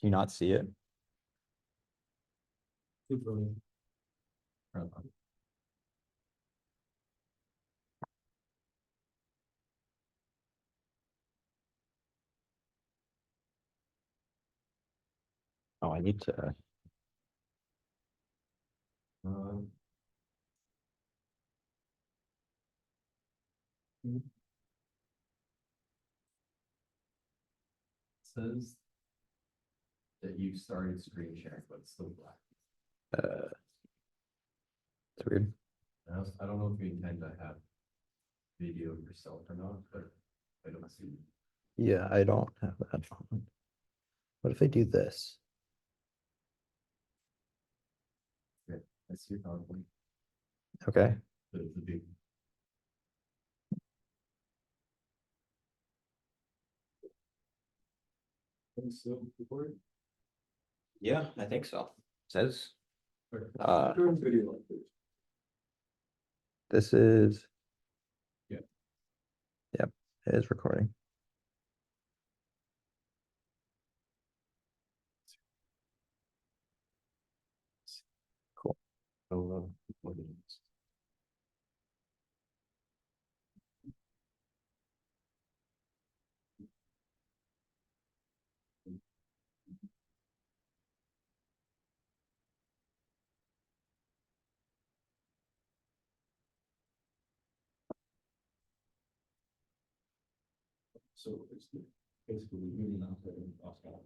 Do you not see it? Oh, I need to. Says that you started screen sharing, but it's still black. It's weird. I don't know if you intend to have video of yourself or not, but I don't see. Yeah, I don't have that on. What if I do this? I see your PowerPoint. Okay. The big. So record. Yeah, I think so. Says Turn video like this. this is. Yeah. Yep, it is recording. Cool. What it is. So it's basically really not letting off that.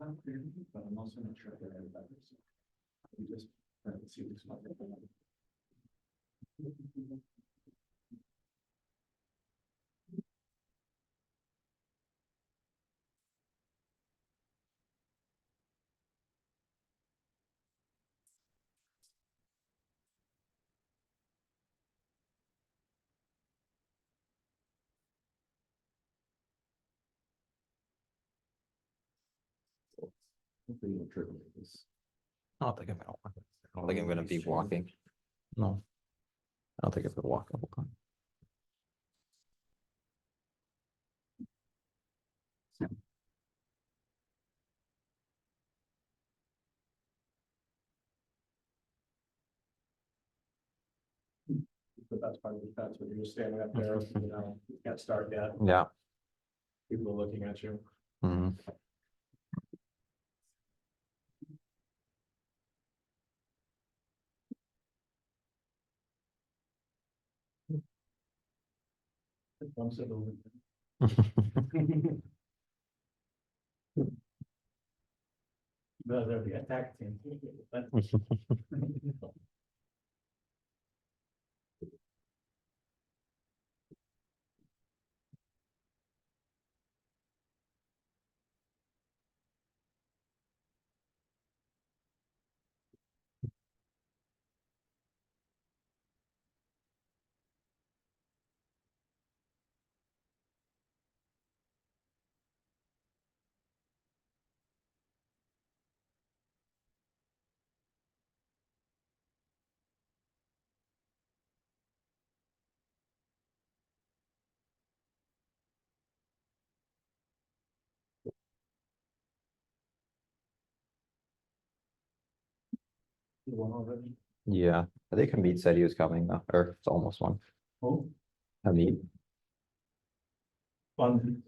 I'm clear, but I'm also not sure that I have that. We just see this one. Hopefully you'll trigger this. I don't think I'm gonna. I don't think I'm gonna be walking. No. I don't think I'm gonna walk the whole time. But that's part of the fence when you're just standing up there, you know, you can't start yet. Yeah. People are looking at you. Mhm. Bumps it over. But there'll be attack team. One already. Yeah, I think Hamid said he was coming though, or it's almost one. Oh, Hamid. fun.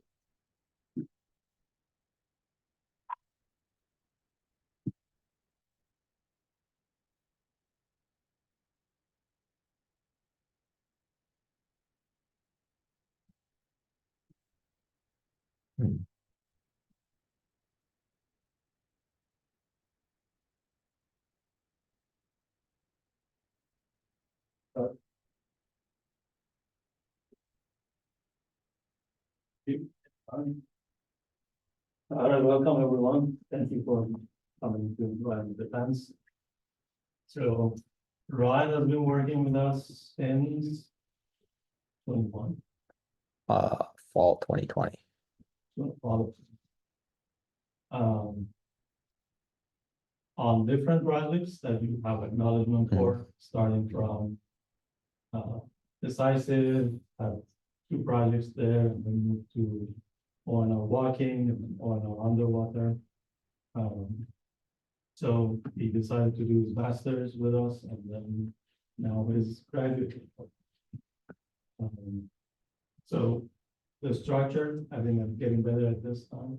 Hmm. All right, welcome everyone. Thank you for coming to Ryan Defense. So Ryan has been working with us since 21. Fall 2020. On different projects that you have acknowledgement for, starting from Decisive, have 2 projects there, and then move to or no walking, or no underwater. So he decided to do his master's with us, and then now his graduate. So the structure, I think I'm getting better at this time.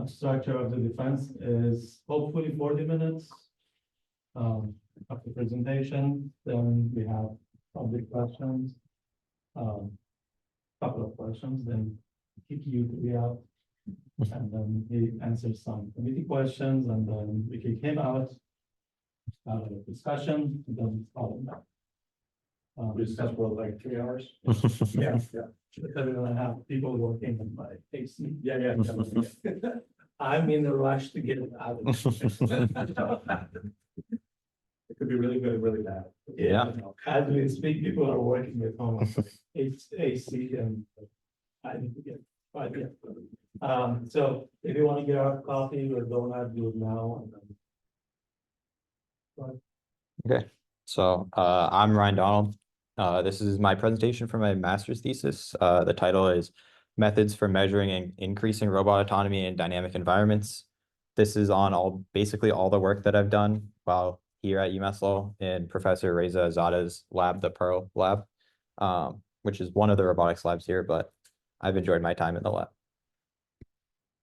Structure of the defense is hopefully 40 minutes. Of the presentation, then we have public questions. Couple of questions, then kick you three out. And then he answers some committee questions, and then we kick him out. Have a discussion, and then follow that. We discussed for like 3 hours. Yeah, because we're gonna have people working on my AC. Yeah. I'm in a rush to get it out. It could be really good, and really bad. Yeah. As we speak, people are working at home, it's AC and I need to get, but yeah. So if you want to get our coffee or donut, do it now. And then. Okay, so I'm Ryan Donald. This is my presentation for my master's thesis. The title is Methods for Measuring and Increasing Robot Autonomy in Dynamic Environments. This is on basically all the work that I've done while here at UMass Lowell in Professor Reza Zada's lab, the Pearl lab, which is one of the robotics labs here, but I've enjoyed my time in the lab.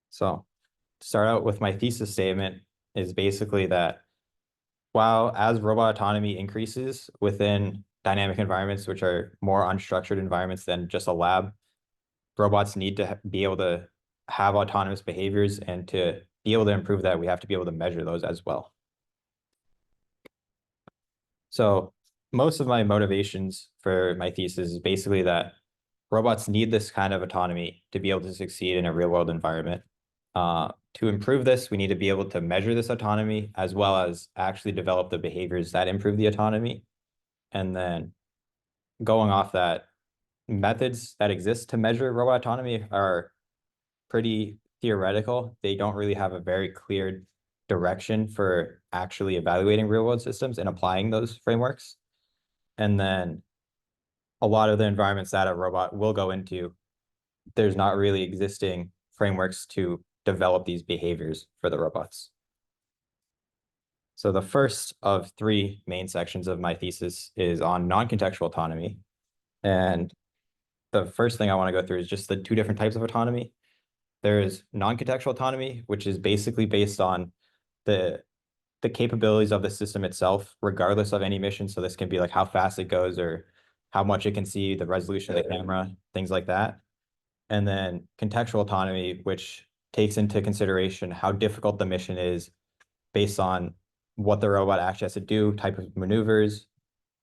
So to start out with my thesis statement is basically that while as robot autonomy increases within dynamic environments, which are more unstructured environments than just a lab, robots need to be able to have autonomous behaviors, and to be able to improve that, we have to be able to measure those as well. So most of my motivations for my thesis is basically that robots need this kind of autonomy to be able to succeed in a real world environment. To improve this, we need to be able to measure this autonomy as well as actually develop the behaviors that improve the autonomy. And then going off that, methods that exist to measure robot autonomy are pretty theoretical. They don't really have a very clear direction for actually evaluating real world systems and applying those frameworks. And then a lot of the environments that a robot will go into, there's not really existing frameworks to develop these behaviors for the robots. So the first of 3 main sections of my thesis is on non-contextual autonomy. And the first thing I want to go through is just the 2 different types of autonomy. There's non-contextual autonomy, which is basically based on the capabilities of the system itself, regardless of any mission. So this can be like how fast it goes or how much it can see, the resolution of the camera, things like that. And then contextual autonomy, which takes into consideration how difficult the mission is based on what the robot actually has to do, type of maneuvers,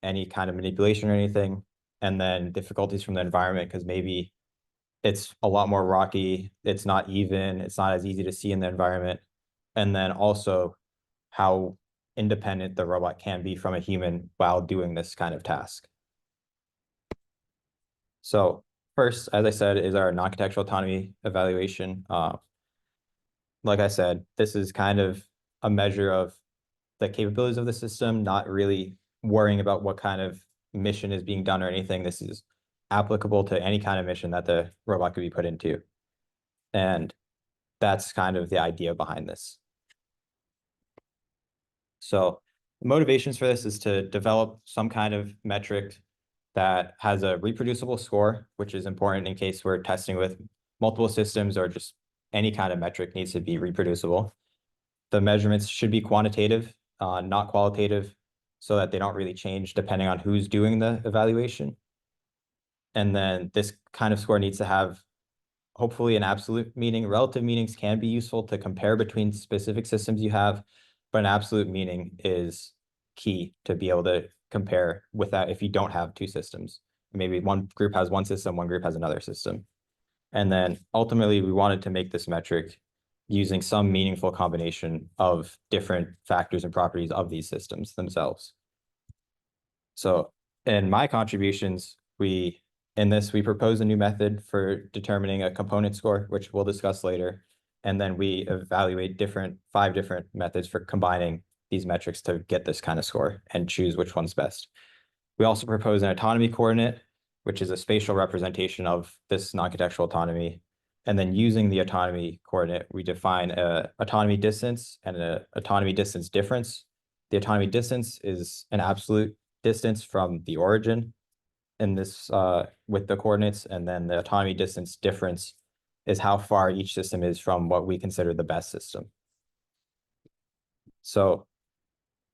any kind of manipulation or anything, and then difficulties from the environment, because maybe it's a lot more rocky, it's not even, it's not as easy to see in the environment, and then also how independent the robot can be from a human while doing this kind of task. So first, as I said, is our non-contextual autonomy evaluation. Like I said, this is kind of a measure of the capabilities of the system, not really worrying about what kind of mission is being done or anything. This is applicable to any kind of mission that the robot could be put into. And that's kind of the idea behind this. So motivations for this is to develop some kind of metric that has a reproducible score, which is important in case we're testing with multiple systems, or just any kind of metric needs to be reproducible. The measurements should be quantitative, not qualitative, so that they don't really change depending on who's doing the evaluation. And then this kind of score needs to have hopefully an absolute meaning. Relative meanings can be useful to compare between specific systems you have, but an absolute meaning is key to be able to compare with that if you don't have 2 systems. Maybe one group has one system, one group has another system. And then ultimately, we wanted to make this metric using some meaningful combination of different factors and properties of these systems themselves. So in my contributions, we propose a new method for determining a component score, which we'll discuss later. And then we evaluate 5 different methods for combining these metrics to get this kind of score and choose which one's best. We also propose an autonomy coordinate, which is a spatial representation of this non-contextual autonomy. And then using the autonomy coordinate, we define a autonomy distance and a autonomy distance difference. The autonomy distance is an absolute distance from the origin in this with the coordinates, and then the autonomy distance difference is how far each system is from what we consider the best system. So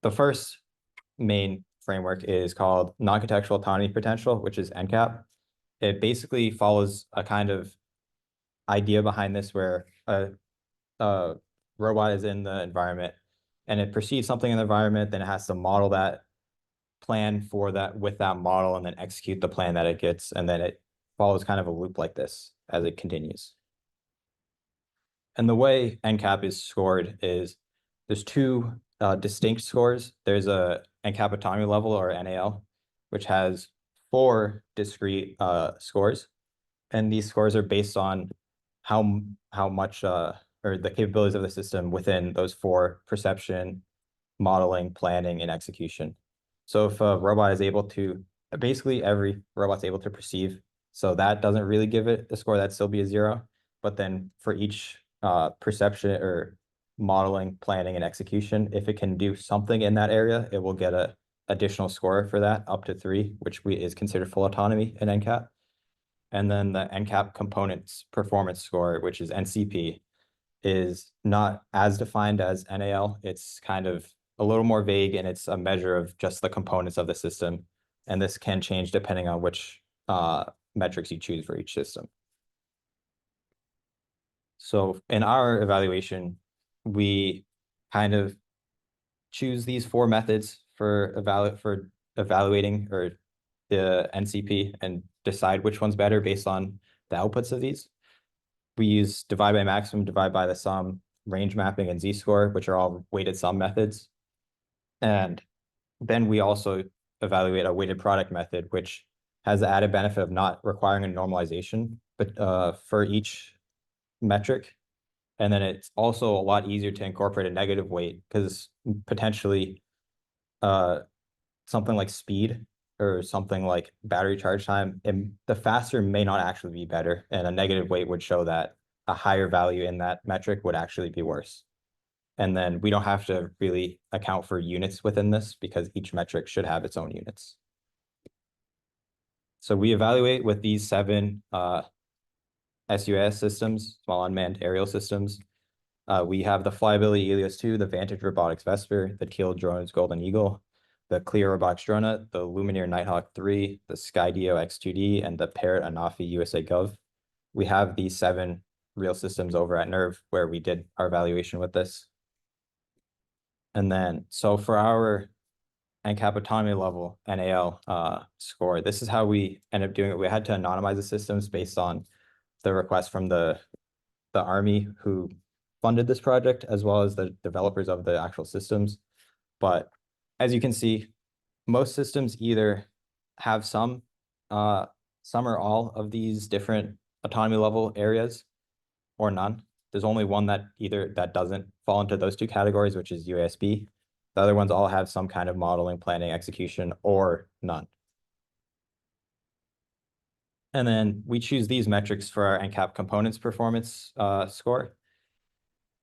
the first main framework is called Non-Contextual Autonomy Potential, which is NCAP. It basically follows a kind of idea behind this where a robot is in the environment and it perceives something in the environment, then it has to model that, plan for that with that model, and then execute the plan that it gets, and then it follows kind of a loop like this as it continues. And the way NCAP is scored is there's two distinct scores. There's a NCAP autonomy level, or NAL, which has 4 discrete scores. And these scores are based on how much or the capabilities of the system within those 4: perception, modeling, planning, and execution. So if a robot is able to, basically every robot's able to perceive, so that doesn't really give it a score, that'd still be a 0. But then for each perception or modeling, planning, and execution, if it can do something in that area, it will get a additional score for that up to 3, which is considered full autonomy in NCAP. And then the NCAP components performance score, which is NCP, is not as defined as NAL. It's kind of a little more vague, and it's a measure of just the components of the system. And this can change depending on which metrics you choose for each system. So in our evaluation, we kind of choose these 4 methods for evaluating or the NCP and decide which one's better based on the outputs of these. We use divide by maximum, divide by the sum, range mapping, and z-score, which are all weighted sum methods. And then we also evaluate a weighted product method, which has the added benefit of not requiring a normalization, but for each metric. And then it's also a lot easier to incorporate a negative weight, because potentially something like speed or something like battery charge time, the faster may not actually be better, and a negative weight would show that a higher value in that metric would actually be worse. And then we don't have to really account for units within this, because each metric should have its own units. So we evaluate with these 7 sUAS systems, small unmanned aerial systems. We have the Flyability Helios 2, the Vantage Robotics Vesper, the Teal Drones Golden Eagle, the Clear Robotics Drona, the Lumineer Nighthawk 3, the Skydio X2D, and the Parrot Anafi USA Gov. We have these 7 real systems over at NERV where we did our evaluation with this. And then, so for our NCAP autonomy level, NAL score, this is how we end up doing it. We had to anonymize the systems based on the request from the Army, who funded this project, as well as the developers of the actual systems. But as you can see, most systems either have some or all of these different autonomy level areas, or none. There's only one that doesn't fall into those 2 categories, which is UASB. The other ones all have some kind of modeling, planning, execution, or none. And then we choose these metrics for our NCAP components performance score.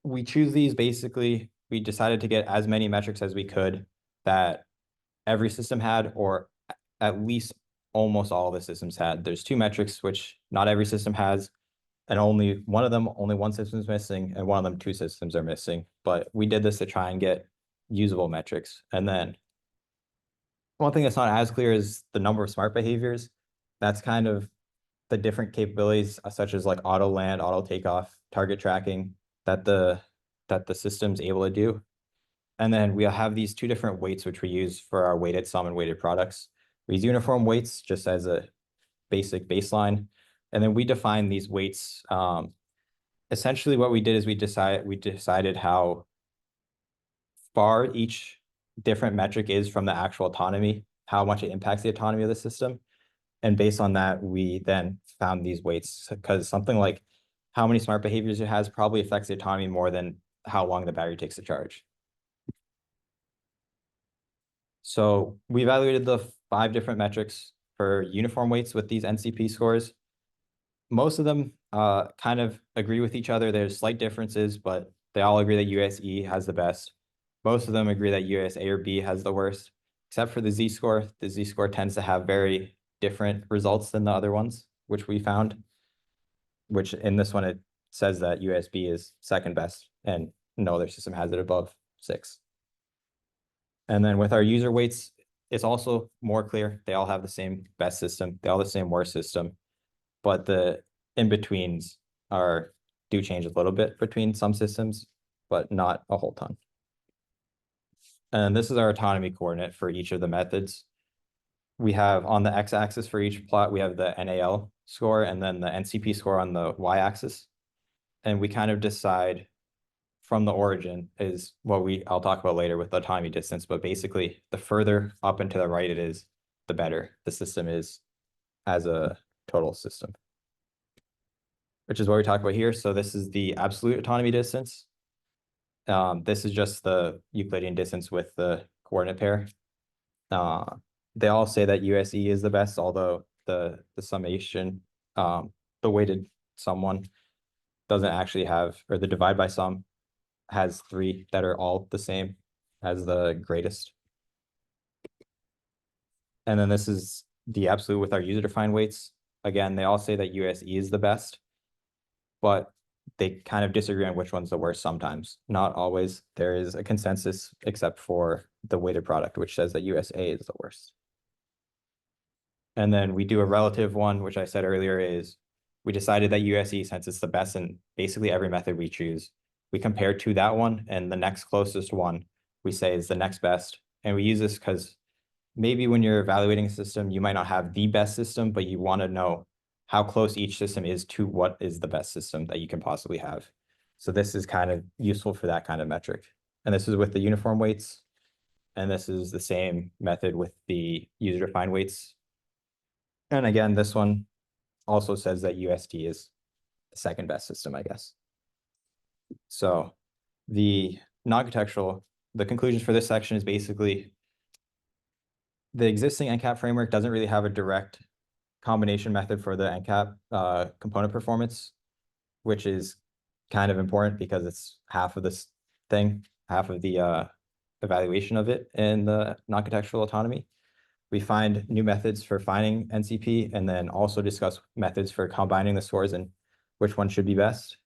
We choose these basically, we decided to get as many metrics as we could that every system had, or at least almost all of the systems had. There's 2 metrics which not every system has, and only one system is missing, and one of them 2 systems are missing. But we did this to try and get usable metrics. And then one thing that's not as clear is the number of smart behaviors. That's kind of the different capabilities, such as like auto land, auto takeoff, target tracking, that the system's able to do. And then we have these 2 different weights which we use for our weighted sum and weighted products. We use uniform weights just as a basic baseline. And then we define these weights. Essentially what we did is we decided how far each different metric is from the actual autonomy, how much it impacts the autonomy of the system. And based on that, we then found these weights, because something like how many smart behaviors it has probably affects the autonomy more than how long the battery takes to charge. So we evaluated the 5 different metrics for uniform weights with these NCP scores. Most of them kind of agree with each other. There's slight differences, but they all agree that USE has the best. Most of them agree that USA or B has the worst, except for the Z-score. The Z-score tends to have very different results than the other ones, which we found, which in this one, it says that USB is second best, and no other system has it above 6. And then with our user weights, it's also more clear. They all have the same best system. They all have the same worst system, but the in-betweens do change a little bit between some systems, but not a whole ton. And this is our autonomy coordinate for each of the methods. We have on the x-axis for each plot, we have the NAL score and then the NCP score on the y-axis. And we kind of decide from the origin is what I'll talk about later with the autonomy distance, but basically the further up and to the right it is, the better the system is as a total system, which is what we talk about here. So this is the absolute autonomy distance. This is just the Euclidean distance with the coordinate pair. They all say that USE is the best, although the summation, the weighted sum one doesn't actually have, or the divide by sum has 3 that are all the same as the greatest. And then this is the absolute with our user-defined weights. Again, they all say that USE is the best, but they kind of disagree on which one's the worst sometimes. Not always. There is a consensus except for the weighted product, which says that USA is the worst. And then we do a relative one, which I said earlier is we decided that USE, since it's the best in basically every method we choose, we compare to that one, and the next closest one we say is the next best. And we use this because maybe when you're evaluating a system, you might not have the best system, but you want to know how close each system is to what is the best system that you can possibly have. So this is kind of useful for that kind of metric. And this is with the uniform weights. And this is the same method with the user-defined weights. And again, this one also says that UST is the second best system, I guess. So the non-contextual, the conclusions for this section is basically the existing NCAP framework doesn't really have a direct combination method for the NCAP component performance, which is kind of important because it's half of this thing, half of the evaluation of it in the non-contextual autonomy. We find new methods for finding NCP and then also discuss methods for combining the scores and which one should be best.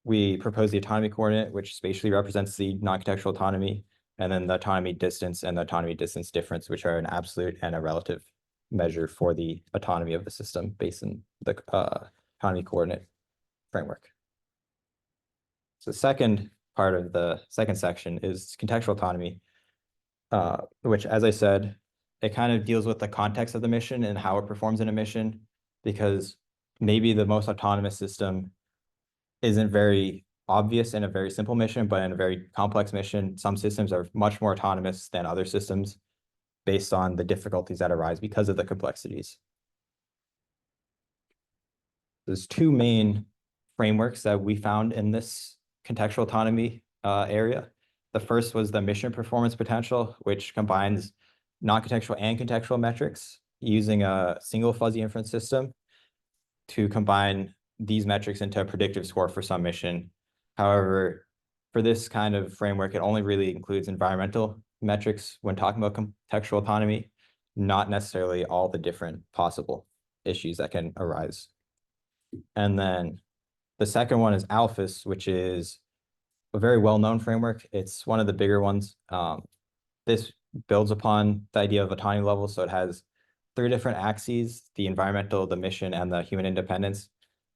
We propose the autonomy coordinate, which spatially represents the non-contextual autonomy, and then the autonomy distance and the autonomy distance difference, which are an absolute and a relative measure for the autonomy of the system based in the autonomy coordinate framework. So the second part of the second section is contextual autonomy, which, as I said, it kind of deals with the context of the mission and how it performs in a mission, because maybe the most autonomous system isn't very obvious in a very simple mission, but in a very complex mission, some systems are much more autonomous than other systems based on the difficulties that arise because of the complexities. There's 2 main frameworks that we found in this contextual autonomy area. The first was the mission performance potential, which combines non-contextual and contextual metrics using a single fuzzy inference system to combine these metrics into a predictive score for some mission. However, for this kind of framework, it only really includes environmental metrics when talking about contextual autonomy, not necessarily all the different possible issues that can arise. And then the second one is ALPHIS, which is a very well-known framework. It's one of the bigger ones. This builds upon the idea of autonomy levels. So it has 3 different axes: the environmental, the mission, and the human independence.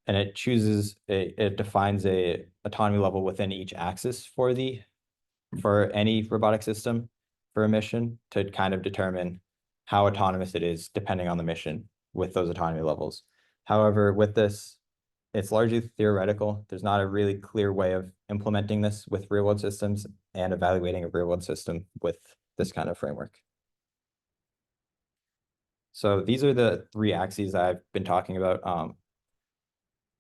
And it defines a autonomy level within each axis for any robotic system for a mission to kind of determine how autonomous it is depending on the mission with those autonomy levels. However, with this, it's largely theoretical. There's not a really clear way of implementing this with real-world systems and evaluating a real-world system with this kind of framework. So these are the 3 axes I've been talking about.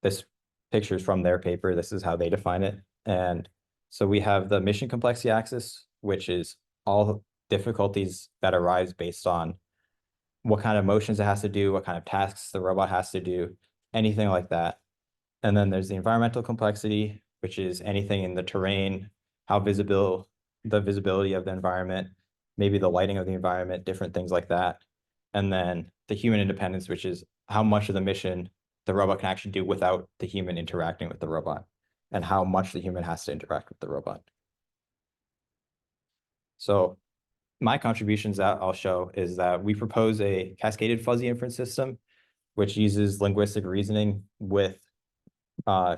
This picture is from their paper. This is how they define it. And so we have the mission complexity axis, which is all difficulties that arise based on what kind of motions it has to do, what kind of tasks the robot has to do, anything like that. And then there's the environmental complexity, which is anything in the terrain, how visible, the visibility of the environment, maybe the lighting of the environment, different things like that. And then the human independence, which is how much of the mission the robot can actually do without the human interacting with the robot, and how much the human has to interact with the robot. So my contributions that I'll show is that we propose a cascaded fuzzy inference system, which uses linguistic reasoning with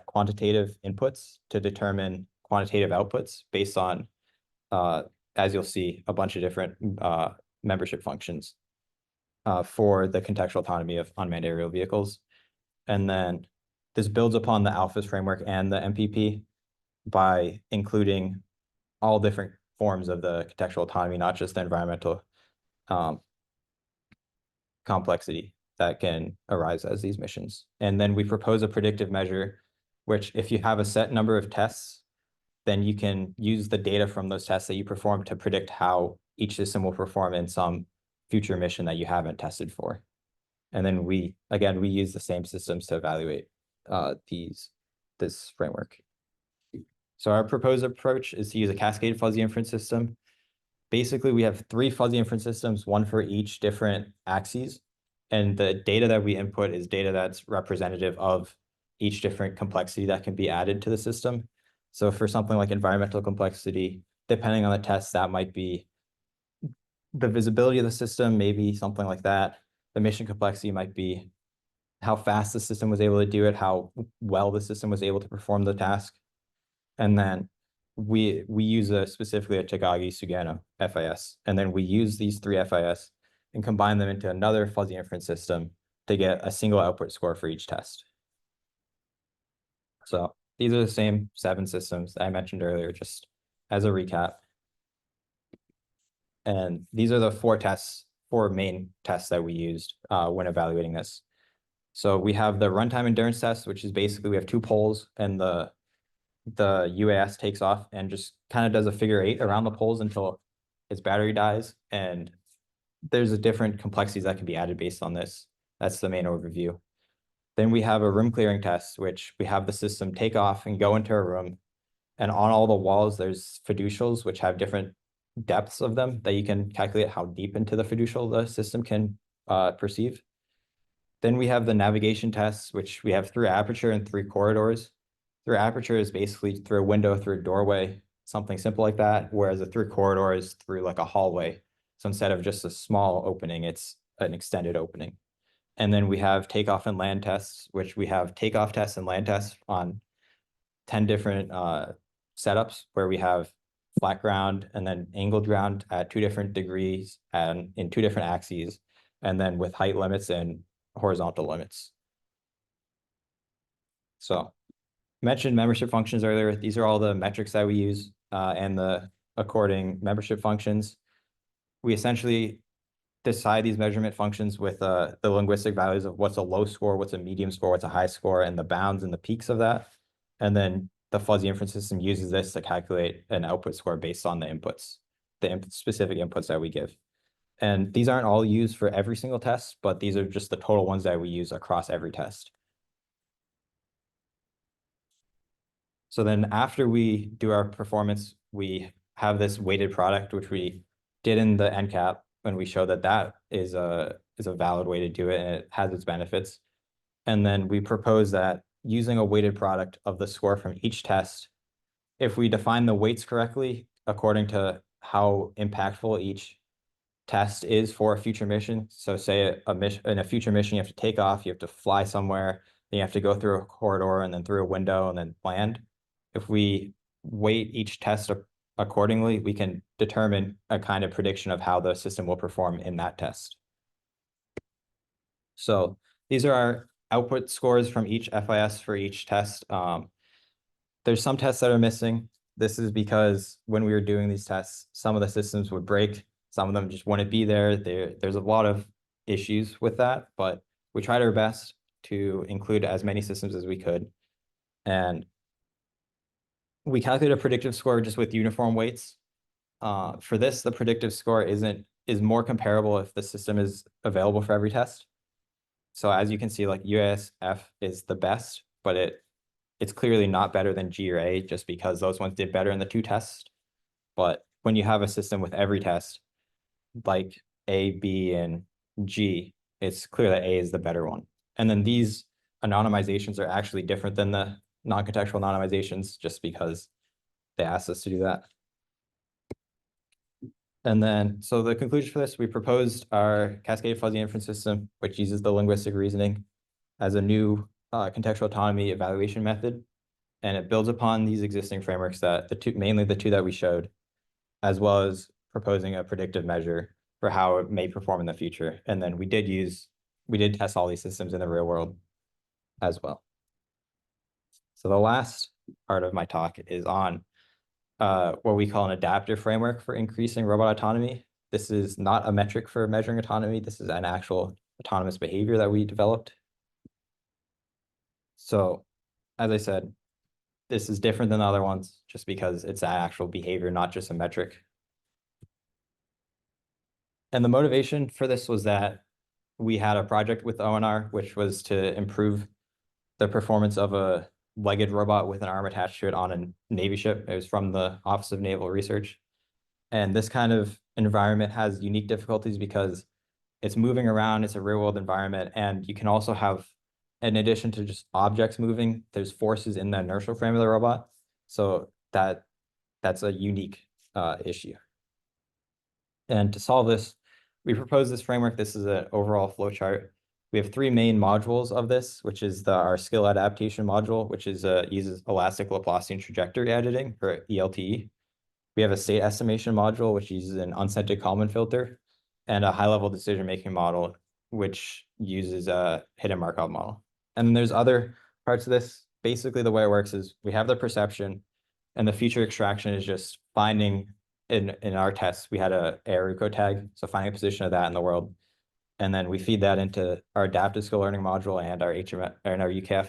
quantitative inputs to determine quantitative outputs based on, as you'll see, a bunch of different membership functions for the contextual autonomy of unmanned aerial vehicles. And then this builds upon the ALPHAs framework and the MPP by including all different forms of the contextual autonomy, not just the environmental complexity that can arise as these missions. And then we propose a predictive measure, which if you have a set number of tests, then you can use the data from those tests that you perform to predict how each system will perform in some future mission that you haven't tested for. And then we use the same systems to evaluate this framework. So our proposed approach is to use a cascaded fuzzy inference system. Basically, we have 3 fuzzy inference systems, one for each different axes. And the data that we input is data that's representative of each different complexity that can be added to the system. So for something like environmental complexity, depending on the test, that might be the visibility of the system, maybe something like that. The mission complexity might be how fast the system was able to do it, how well the system was able to perform the task. And then we use specifically a Tagagi-Sugano FIS. And then we use these 3 FIS and combine them into another fuzzy inference system to get a single output score for each test. So these are the same 7 systems I mentioned earlier, just as a recap. And these are the 4 main tests that we used when evaluating this. So we have the runtime endurance test, which is basically we have 2 poles and the UAS takes off and just kind of does a figure 8 around the poles until its battery dies. And there's a different complexities that can be added based on this. That's the main overview. Then we have a room clearing test, which we have the system take off and go into a room. And on all the walls, there's fiducials, which have different depths of them that you can calculate how deep into the fiducial the system can perceive. Then we have the navigation tests, which we have through aperture and 3 corridors. Through aperture is basically through a window, through a doorway, something simple like that, whereas a through corridor is through like a hallway. So instead of just a small opening, it's an extended opening. And then we have takeoff and land tests, which we have takeoff tests and land tests on 10 different setups where we have flat ground and then angled ground at 2 different degrees and in 2 different axes, and then with height limits and horizontal limits. So mentioned membership functions earlier. These are all the metrics that we use and the according membership functions. We essentially decide these measurement functions with the linguistic values of what's a low score, what's a medium score, what's a high score, and the bounds and the peaks of that. And then the fuzzy inference system uses this to calculate an output score based on the inputs, the specific inputs that we give. And these aren't all used for every single test, but these are just the total ones that we use across every test. So then after we do our performance, we have this weighted product, which we did in the NCAP when we show that that is a valid way to do it and it has its benefits. And then we propose that using a weighted product of the score from each test, if we define the weights correctly, according to how impactful each test is for a future mission. So say in a future mission, you have to take off, you have to fly somewhere, then you have to go through a corridor and then through a window and then land. If we weight each test accordingly, we can determine a kind of prediction of how the system will perform in that test. So these are our output scores from each FIS for each test. There's some tests that are missing. This is because when we were doing these tests, some of the systems would break, some of them just wouldn't be there. There's a lot of issues with that, but we tried our best to include as many systems as we could. And we calculate a predictive score just with uniform weights. For this, the predictive score is more comparable if the system is available for every test. So as you can see, like UASF is the best, but it's clearly not better than G or A just because those ones did better in the two tests. But when you have a system with every test, like A, B, and G, it's clear that A is the better one. And then these anonymizations are actually different than the non-contextual anonymizations just because they asked us to do that. And then, so the conclusion for this, we proposed our cascaded fuzzy inference system, which uses the linguistic reasoning as a new contextual autonomy evaluation method. And it builds upon these existing frameworks that mainly the two that we showed, as well as proposing a predictive measure for how it may perform in the future. And then we did test all these systems in the real world as well. So the last part of my talk is on what we call an adaptive framework for increasing robot autonomy. This is not a metric for measuring autonomy. This is an actual autonomous behavior that we developed. So, as I said, this is different than the other ones just because it's an actual behavior, not just a metric. And the motivation for this was that we had a project with ONR, which was to improve the performance of a legged robot with an arm attached to it on a Navy ship. It was from the Office of Naval Research. And this kind of environment has unique difficulties because it's moving around, it's a real world environment, and you can also have, in addition to just objects moving, there's forces in the inertial frame of the robot. So that's a unique issue. And to solve this, we propose this framework. This is an overall flow chart. We have three main modules of this, which is our skill adaptation module, which is uses elastic Laplacian trajectory editing, or ELTE. We have a state estimation module, which uses an unscented Kalman filter, and a high-level decision-making model, which uses a hidden Markov model. And then there's other parts of this. Basically, the way it works is we have the perception, and the feature extraction is just finding, in our tests, we had a ARUCO tag, so finding a position of that in the world. And then we feed that into our adaptive skill learning module and our HMF and our UCAF.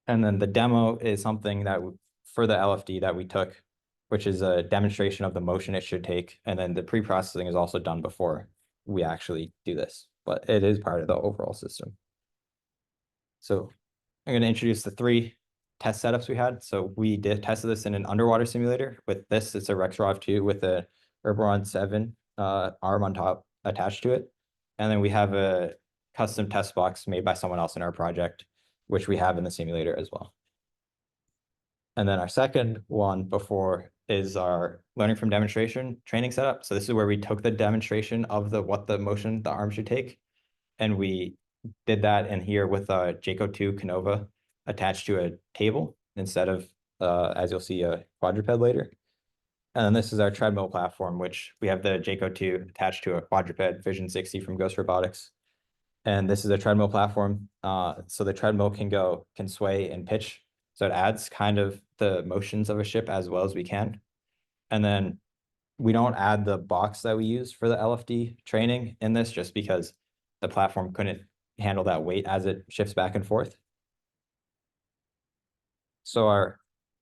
And then the demo is something that for the LFD that we took, which is a demonstration of the motion it should take. And then the pre-processing is also done before we actually do this, but it is part of the overall system. So I'm going to introduce the three test setups we had. So we tested this in an underwater simulator. With this, it's a Rexrov 2 with a Urbaron 7 arm on top attached to it. And then we have a custom test box made by someone else in our project, which we have in the simulator as well. And then our second one before is our learning from demonstration training setup. So this is where we took the demonstration of what the motion the arm should take. And we did that in here with a JACO 2 Canova attached to a table instead of, as you'll see, a quadruped later. And then this is our treadmill platform, which we have the JACO 2 attached to a quadruped Vision 60 from Ghost Robotics. And this is a treadmill platform. So the treadmill can sway and pitch. So it adds kind of the motions of a ship as well as we can. And then we don't add the box that we use for the LFD training in this just because the platform couldn't handle that weight as it shifts back and forth. So our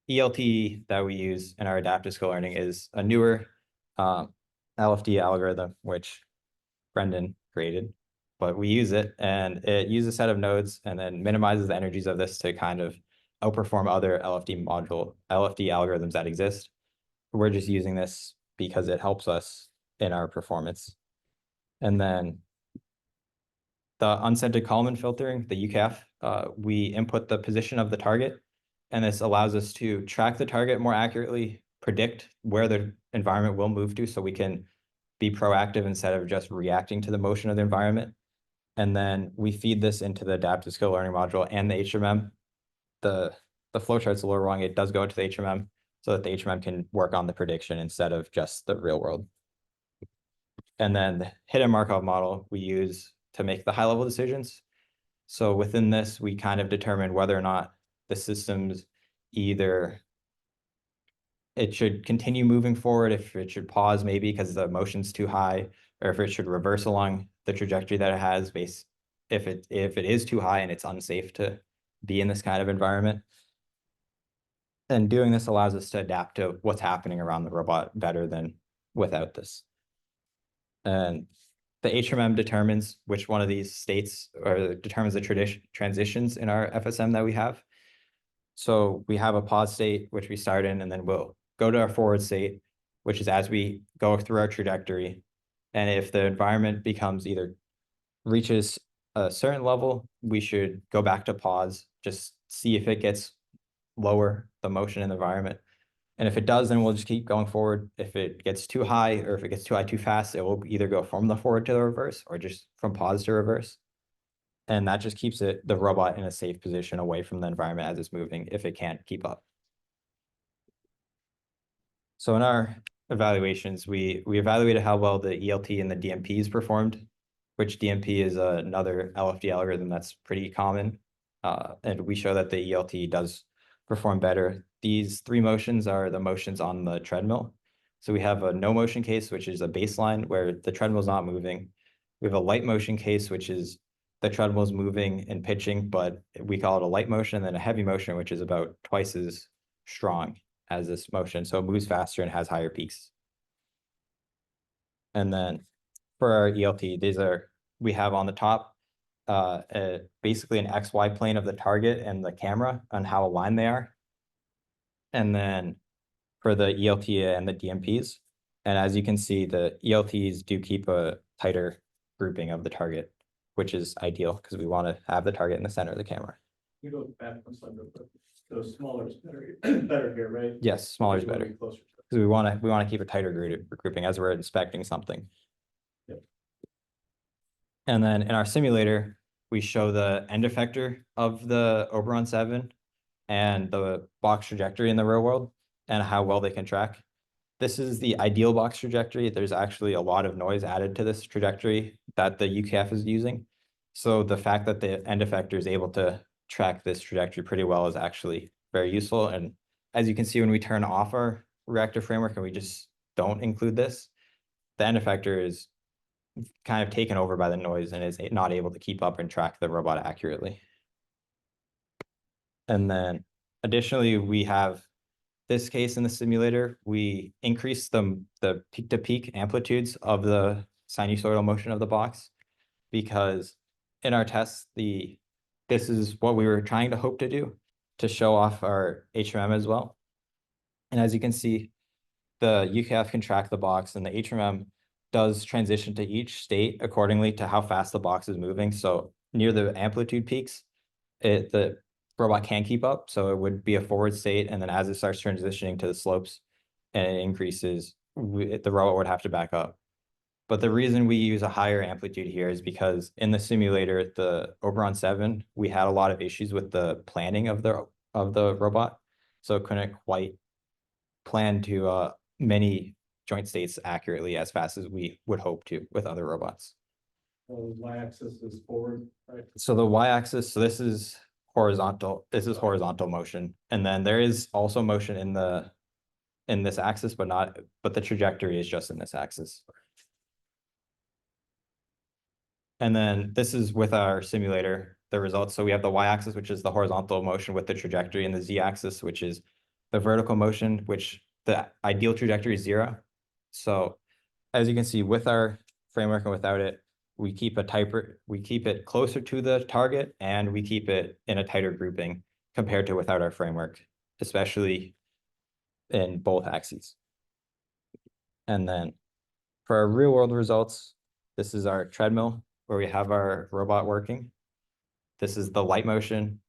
ELTE that we use in our adaptive skill learning is a newer LFD algorithm, which Brendan created, but we use it and it uses a set of nodes and then minimizes the energies of this to kind of outperform other LFD algorithms that exist. We're just using this because it helps us in our performance. And then the unscented Kalman filtering, the UCAF, we input the position of the target, and this allows us to track the target more accurately, predict where the environment will move to so we can be proactive instead of just reacting to the motion of the environment. And then we feed this into the adaptive skill learning module and the HMM. The flowchart's a little wrong. It does go into the HMM so that the HMM can work on the prediction instead of just the real world. And then the hidden Markov model we use to make the high-level decisions. So within this, we kind of determine whether or not the system's either it should continue moving forward, if it should pause maybe because the motion's too high, or if it should reverse along the trajectory that it has if it is too high and it's unsafe to be in this kind of environment. And doing this allows us to adapt to what's happening around the robot better than without this. And the HMM determines which one of these states or determines the transitions in our FSM that we have. So we have a pause state, which we start in, and then we'll go to our forward state, which is as we go through our trajectory. And if the environment becomes either reaches a certain level, we should go back to pause, just see if it gets lower, the motion in the environment. And if it does, then we'll just keep going forward. If it gets too high, or if it gets too high too fast, it will either go from the forward to the reverse or just from pause to reverse. And that just keeps the robot in a safe position away from the environment as it's moving if it can't keep up. So in our evaluations, we evaluated how well the ELT and the DMPs performed, which DMP is another LFD algorithm that's pretty common. And we show that the ELT does perform better. These three motions are the motions on the treadmill. So we have a no motion case, which is a baseline where the treadmill is not moving. We have a light motion case, which is the treadmill is moving and pitching, but we call it a light motion, and then a heavy motion, which is about twice as strong as this motion. So it moves faster and has higher peaks. And then for our ELT, we have on the top basically an XY plane of the target and the camera on how aligned they are. And then for the ELT and the DMPs. And as you can see, the ELTs do keep a tighter grouping of the target, which is ideal because we want to have the target in the center of the camera. You go back one slide real quick. So smaller is better, better here, right? Yes, smaller is better. Closer to Because we want to keep a tighter grouping as we're inspecting something. Yep. And then in our simulator, we show the end effector of the Oberon 7 and the box trajectory in the real world and how well they can track. This is the ideal box trajectory. There's actually a lot of noise added to this trajectory that the UKF is using. So the fact that the end effector is able to track this trajectory pretty well is actually very useful. And as you can see, when we turn off our reactor framework and we just don't include this, the end effector is kind of taken over by the noise and is not able to keep up and track the robot accurately. And then additionally, we have this case in the simulator, we increase the peak to peak amplitudes of the sinusoidal motion of the box because in our tests, this is what we were trying to hope to do to show off our HMM as well. And as you can see, the UKF can track the box and the HMM does transition to each state accordingly to how fast the box is moving. So near the amplitude peaks, the robot can keep up. So it would be a forward state. And then as it starts transitioning to the slopes and it increases, the robot would have to back up. But the reason we use a higher amplitude here is because in the simulator, the Oberon 7, we had a lot of issues with the planning of the robot. So it couldn't quite plan to many joint states accurately as fast as we would hope to with other robots. So y-axis is forward, right? So the y-axis, so this is horizontal motion. And then there is also motion in this axis, but the trajectory is just in this axis. And then this is with our simulator, the results. So we have the y-axis, which is the horizontal motion with the trajectory, and the z-axis, which is the vertical motion, which the ideal trajectory is 0. So as you can see, with our framework and without it, we keep it closer to the target and we keep it in a tighter grouping compared to without our framework, especially in both axes. And then for our real world results, this is our treadmill where we have our robot working. This is the light motion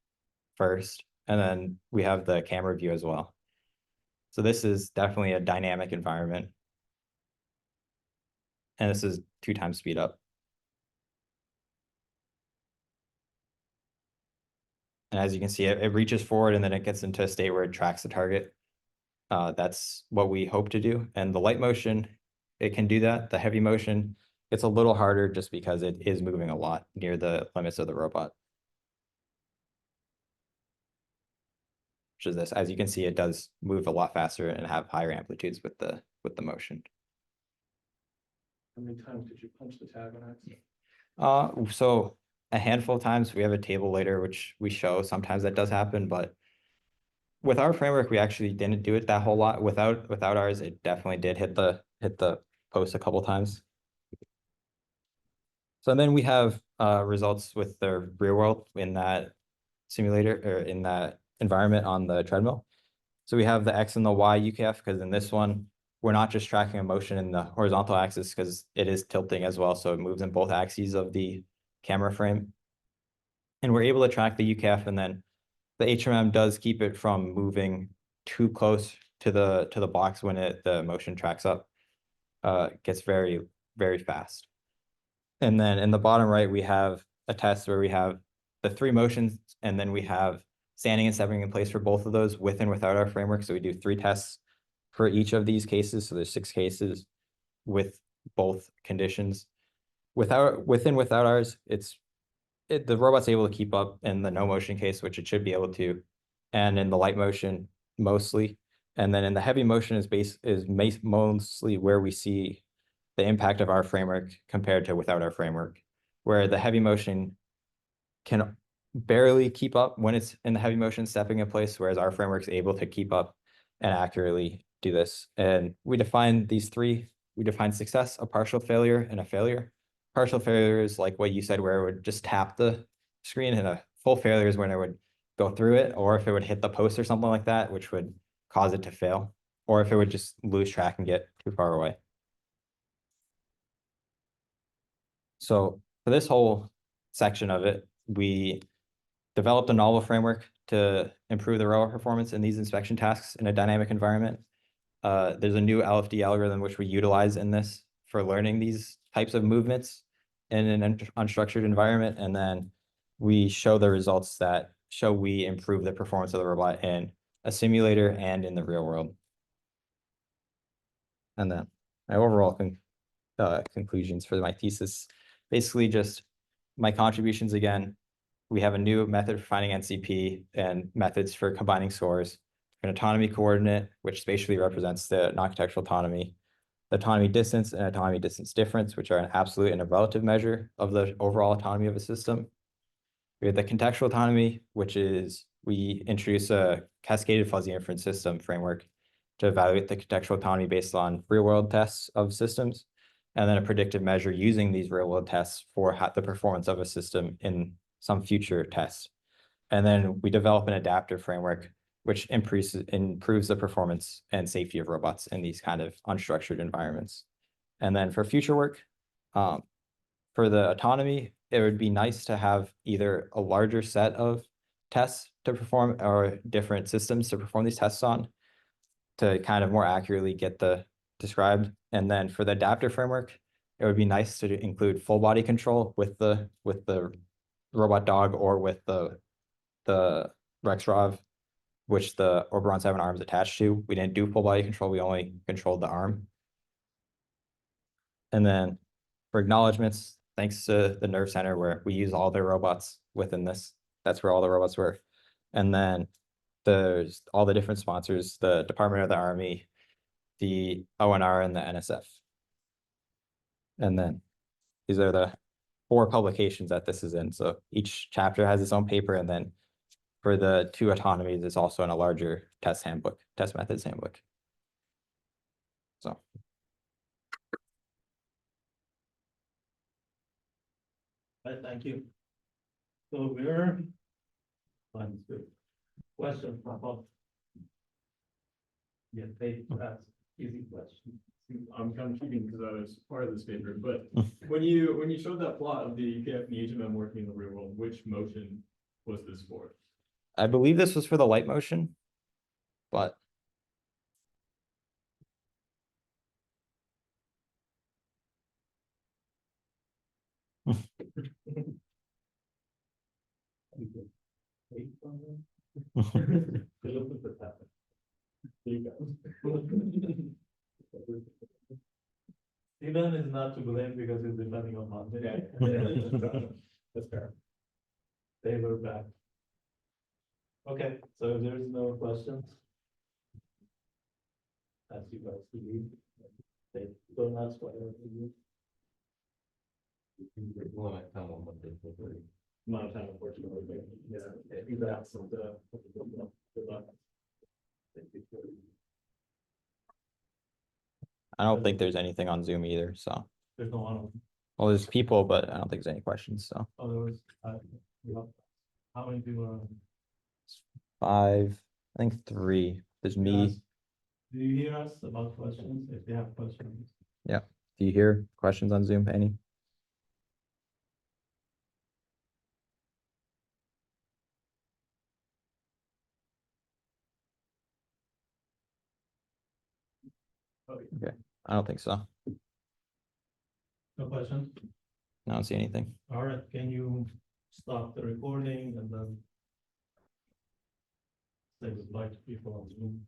first, and then we have the camera view as well. So this is definitely a dynamic environment. And this is 2 times speed up. And as you can see, it reaches forward and then it gets into a state where it tracks the target. That's what we hope to do. And the light motion, it can do that. The heavy motion, it's a little harder just because it is moving a lot near the limits of the robot. Which is this. As you can see, it does move a lot faster and have higher amplitudes with the motion. How many times did you punch the tag on accident? So a handful of times. We have a table later which we show. Sometimes that does happen, but with our framework, we actually didn't do it that whole lot. Without ours, it definitely did hit the post a couple times. So then we have results with the real world in that simulator or in that environment on the treadmill. So we have the X and the Y UKF, because in this one, we're not just tracking a motion in the horizontal axis, because it is tilting as well. So it moves in both axes of the camera frame. And we're able to track the UKF, and then the HMM does keep it from moving too close to the box when the motion tracks up. Gets very, very fast. And then in the bottom right, we have a test where we have the 3 motions, and then we have standing and stepping in place for both of those with and without our framework. So we do 3 tests for each of these cases. So there's 6 cases with both conditions. With and without ours, the robot's able to keep up in the no motion case, which it should be able to, and in the light motion mostly. And then in the heavy motion is mostly where we see the impact of our framework compared to without our framework, where the heavy motion can barely keep up when it's in the heavy motion stepping in place, whereas our framework is able to keep up and accurately do this. And we define these 3. We define success, a partial failure, and a failure. Partial failure is like what you said, where it would just tap the screen, and a full failure is when it would go through it, or if it would hit the post or something like that, which would cause it to fail, or if it would just lose track and get too far away. So for this whole section of it, we developed a novel framework to improve the robot performance in these inspection tasks in a dynamic environment. There's a new LFD algorithm which we utilize in this for learning these types of movements in an unstructured environment, and then we show the results that show we improve the performance of the robot in a simulator and in the real world. And then my overall conclusions for my thesis, basically just my contributions again. We have a new method for finding NCP and methods for combining scores, an autonomy coordinate, which spatially represents the non-contextual autonomy, the autonomy distance and autonomy distance difference, which are an absolute and a relative measure of the overall autonomy of a system. We have the contextual autonomy, which is we introduce a cascaded fuzzy inference system framework to evaluate the contextual autonomy based on real-world tests of systems, and then a predictive measure using these real-world tests for the performance of a system in some future tests. And then we develop an adaptive framework, which improves the performance and safety of robots in these kind of unstructured environments. And then for future work, for the autonomy, it would be nice to have either a larger set of tests to perform or different systems to perform these tests on to kind of more accurately get the described. And then for the adaptive framework, it would be nice to include full body control with the robot dog or with the Rexrov, which the Oberons have arms attached to. We didn't do full body control, we only controlled the arm. And then for acknowledgements, thanks to the Nerve Center, where we use all their robots within this. That's where all the robots were. And then there's all the different sponsors, the Department of the Army, the ONR, and the NSF. And then these are the 4 publications that this is in. So each chapter has its own paper, and then for the 2 autonomies, it's also in a larger test handbook, test methods handbook. So. Right, thank you. So we're question pop up. Yeah, they ask easy question. I'm kind of cheating because I was part of this paper, but when you showed that plot of the UKF and the HMM working in the real world, which motion was this for? I believe this was for the light motion, but Steven is not to blame because he's depending on Monday. That's fair. They were back. Okay, so if there's no questions. Ask you guys to leave. They don't ask why they're leaving. Amount of time, unfortunately, but yeah, you could ask them to. Good luck. I don't think there's anything on Zoom either. So, There's no one. well, there's people, but I don't think there's any questions. So, Oh, there was, yeah. How many people are on? 5, I think 3. There's me. Yes. Do you hear us about questions? If you have questions. Do you hear questions on Zoom, any? Okay, I don't think so. No questions? I don't see anything. All right, can you stop the recording and then say goodbye to people on Zoom?